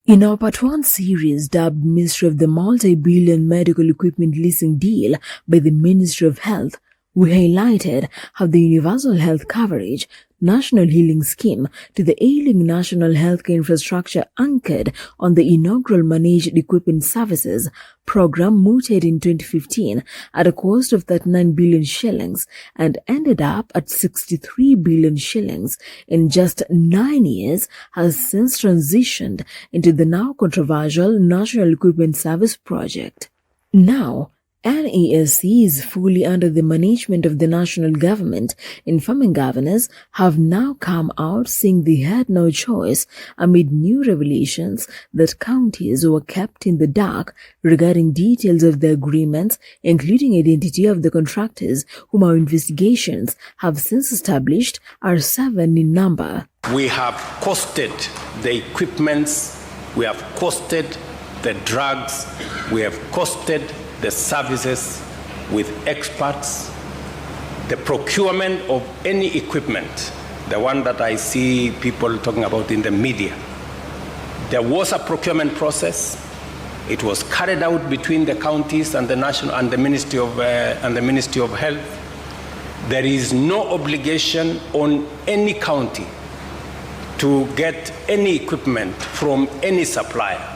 In our Part 1 series dubbed Mystery of the Multi-Billion Medical Equipment Leasing Deal by the Ministry of Health, we highlighted how the Universal Health Coverage National Healing Scheme to the ailing national healthcare infrastructure anchored on the inaugural Managed Equipment Services program mooted in 2015 at a cost of 39 billion shillings and ended up at 63 billion shillings in just 9 years has since transitioned into the now controversial National Equipment Service project. Now, NESC is fully under the management of the national government. Informing governors have now come out saying they had no choice amid new revelations that counties were kept in the dark regarding details of the agreements, including identity of the contractors whom our investigations have since established are 7 in number. We have costed the equipments, we have costed the drugs, we have costed the services with experts, the procurement of any equipment, the one that I see people talking about in the media. There was a procurement process. It was carried out between the counties and the national and the Ministry of Health. There is no obligation on any county to get any equipment from any supplier.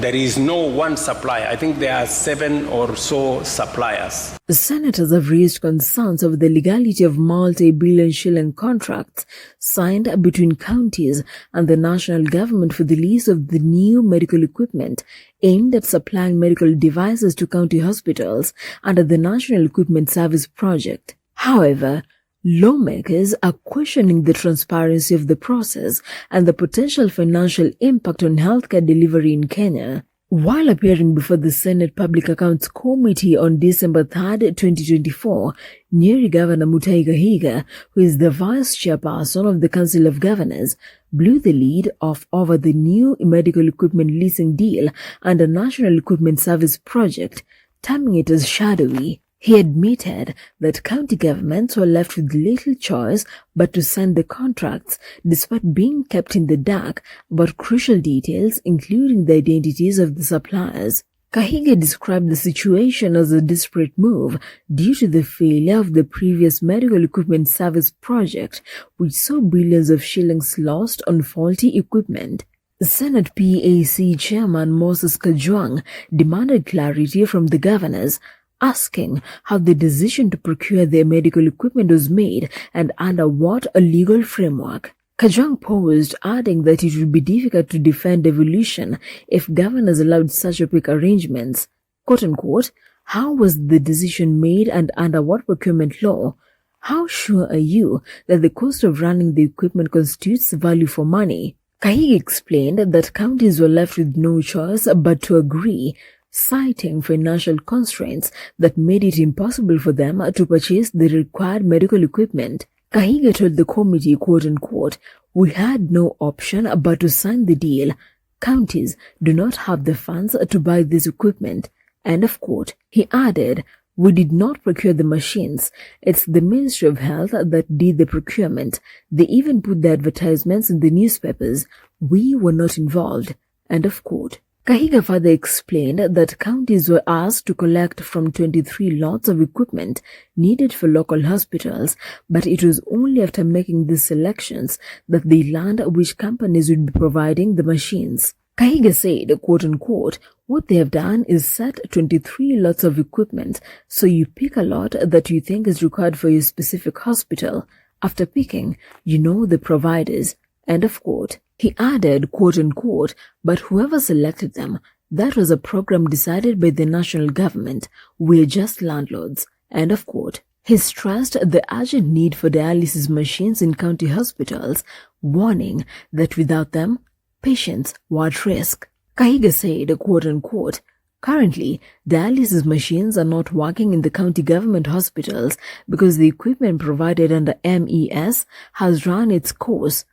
There is no one supplier. I think there are 7 or so suppliers. Senators have raised concerns over the legality of multi-billion shilling contracts signed between counties and the national government for the lease of the new medical equipment aimed at supplying medical devices to county hospitals under the National Equipment Service project. However, lawmakers are questioning the transparency of the process and the potential financial impact on healthcare delivery in Kenya. While appearing before the Senate Public Accounts Committee on December 3, 2024, Nyeri Governor Mutahi Kahiga, who is the vice chairperson of the Council of Governors, blew the lead off over the new medical equipment leasing deal under National Equipment Service project, terming it as shadowy. He admitted that county governments were left with little choice but to sign the contracts despite being kept in the dark about crucial details including the identities of the suppliers. Kahiga described the situation as a desperate move due to the failure of the previous medical equipment service project, which saw billions of shillings lost on faulty equipment. Senate PAC Chairman Moses Kajwang demanded clarity from the governors, asking how the decision to procure their medical equipment was made and under what a legal framework. Kajwang posed, adding that it would be difficult to defend devolution if governors allowed such opaque arrangements. Quote-unquote, how was the decision made and under what procurement law? How sure are you that the cost of running the equipment constitutes value for money? Kahiga explained that counties were left with no choice but to agree, citing financial constraints that made it impossible for them to purchase the required medical equipment. Kahiga told the committee, quote-unquote, we had no option but to sign the deal. Counties do not have the funds to buy this equipment. End of quote. He added, we did not procure the machines. It's the Ministry of Health that did the procurement. They even put the advertisements in the newspapers. We were not involved. End of quote. Kahiga further explained that counties were asked to collect from 23 lots of equipment needed for local hospitals, but it was only after making these selections that they learned which companies would be providing the machines. Kahiga said, quote-unquote, what they have done is set 23 lots of equipment, so you pick a lot that you think is required for your specific hospital. After picking, you know the providers. End of quote. He added, quote-unquote, but whoever selected them, that was a program decided by the national government. We're just landlords. End of quote. He stressed the urgent need for dialysis machines in county hospitals, warning that without them, patients were at risk. Kahiga said, quote-unquote, currently, dialysis machines are not working in the county government hospitals because the equipment provided under MES has run its course.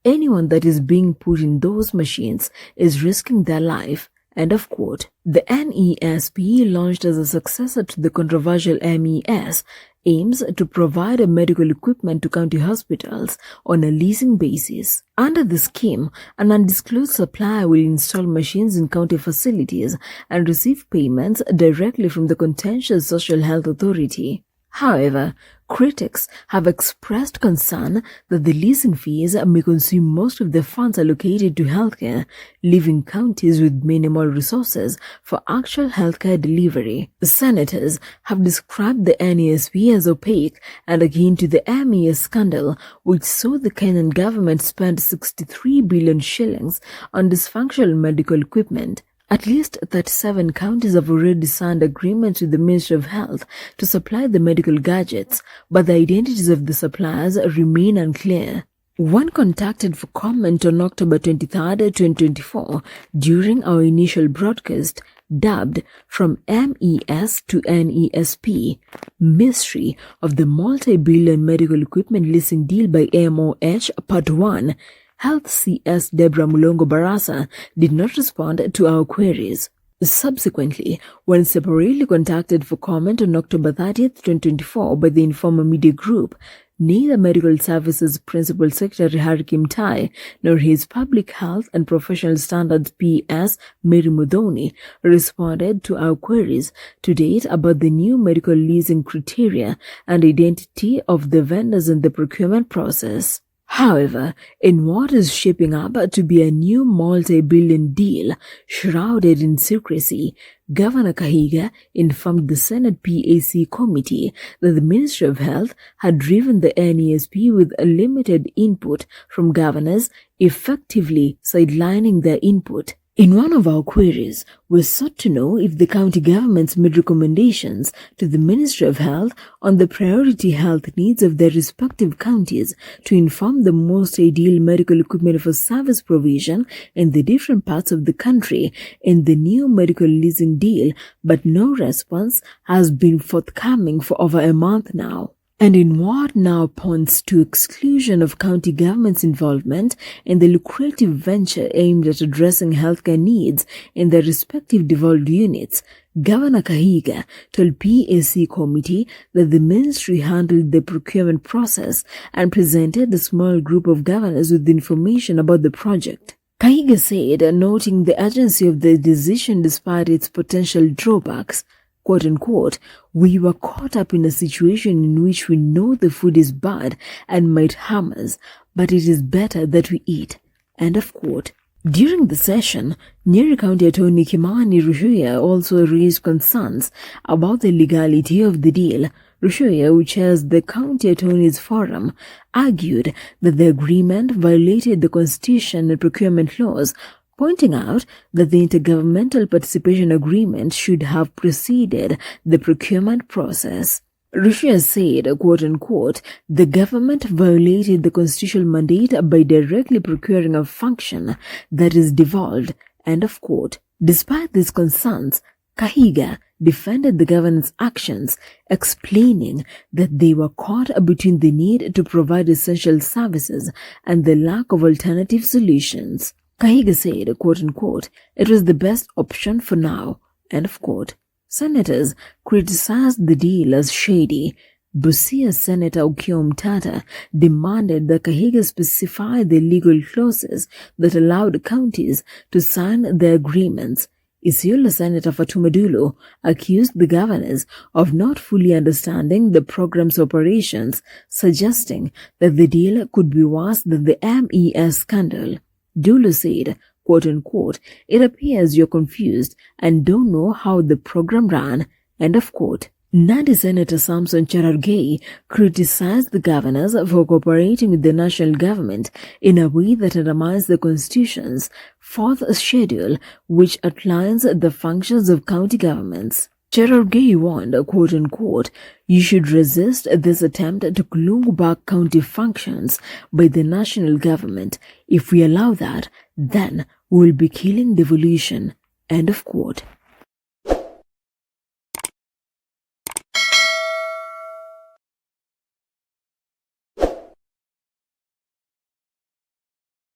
Anyone that is being put in those machines is risking their life. End of quote. The NESP, launched as a successor to the controversial MES, aims to provide medical equipment to county hospitals on a leasing basis. Under the scheme, an undisclosed supplier will install machines in county facilities and receive payments directly from the contentious Social Health Authority. However, critics have expressed concern that the leasing fees may consume most of the funds allocated to healthcare, leaving counties with minimal resources for actual healthcare delivery. Senators have described the NESP as opaque and akin to the MES scandal, which saw the Kenyan government spend 63 billion shillings on dysfunctional medical equipment. At least 37 counties have already signed agreements with the Ministry of Health to supply the medical gadgets, but the identities of the suppliers remain unclear. When contacted for comment on October 23, 2024, during our initial broadcast, dubbed From MES to NESP, Mystery of the Multi-Billion Medical Equipment Leasing Deal by MoH Part 1, Health CS Deborah Mulongo Barasa did not respond to our queries. Subsequently, when separately contacted for comment on October 30, 2024 by the Informer Media Group, neither Medical Services Principal Secretary Hakim Tai nor his Public Health and Professional Standards PS Mary Mudhoni responded to our queries to date about the new medical leasing criteria and identity of the vendors in the procurement process. However, in what is shaping up to be a new multi-billion deal shrouded in secrecy, Governor Kahiga informed the Senate PAC committee that the Ministry of Health had driven the NESP with a limited input from governors, effectively sidelining their input. In one of our queries, we sought to know if the county governments made recommendations to the Ministry of Health on the priority health needs of their respective counties to inform the most ideal medical equipment for service provision in the different parts of the country in the new medical leasing deal, but no response has been forthcoming for over a month now. And in what now points to exclusion of county government's involvement in the lucrative venture aimed at addressing healthcare needs in their respective devolved units, Governor Kahiga told PAC committee that the ministry handled the procurement process and presented a small group of governors with information about the project. Kahiga said, noting the urgency of the decision despite its potential drawbacks, quote unquote, "We were caught up in a situation in which we know the food is bad and might harm us, but it is better that we eat," end of quote. During the session, Nyeri County Attorney Kimani Rushuya also raised concerns about the legality of the deal. Rushuya, who chairs the County Attorneys Forum, argued that the agreement violated the Constitution and procurement laws, pointing out that the Intergovernmental Participation Agreement should have preceded the procurement process. Russia said, quote unquote, "The government violated the constitutional mandate by directly procuring a function that is devolved," end of quote. Despite these concerns, Kahiga defended the government's actions, explaining that they were caught between the need to provide essential services and the lack of alternative solutions. Kahiga said, quote unquote, "It was the best option for now," end of quote. Senators criticized the deal as shady. Busia Senator Okiya Omtata demanded that Kahiga specify the legal clauses that allowed counties to sign the agreements. Isiolo Senator Fatuma Dulo accused the governors of not fully understanding the program's operations, suggesting that the deal could be worse than the MES scandal. Dulo said, quote unquote, "It appears you're confused and don't know how the program ran," end of quote. Nandi Senator Samson Cherargei criticized the governors for cooperating with the national government in a way that undermines the Constitution's fourth schedule, which outlines the functions of county governments. Cherargei warned, quote unquote, "You should resist this attempt to glue back county functions by the national government. If we allow that, then we will be killing devolution," end of quote.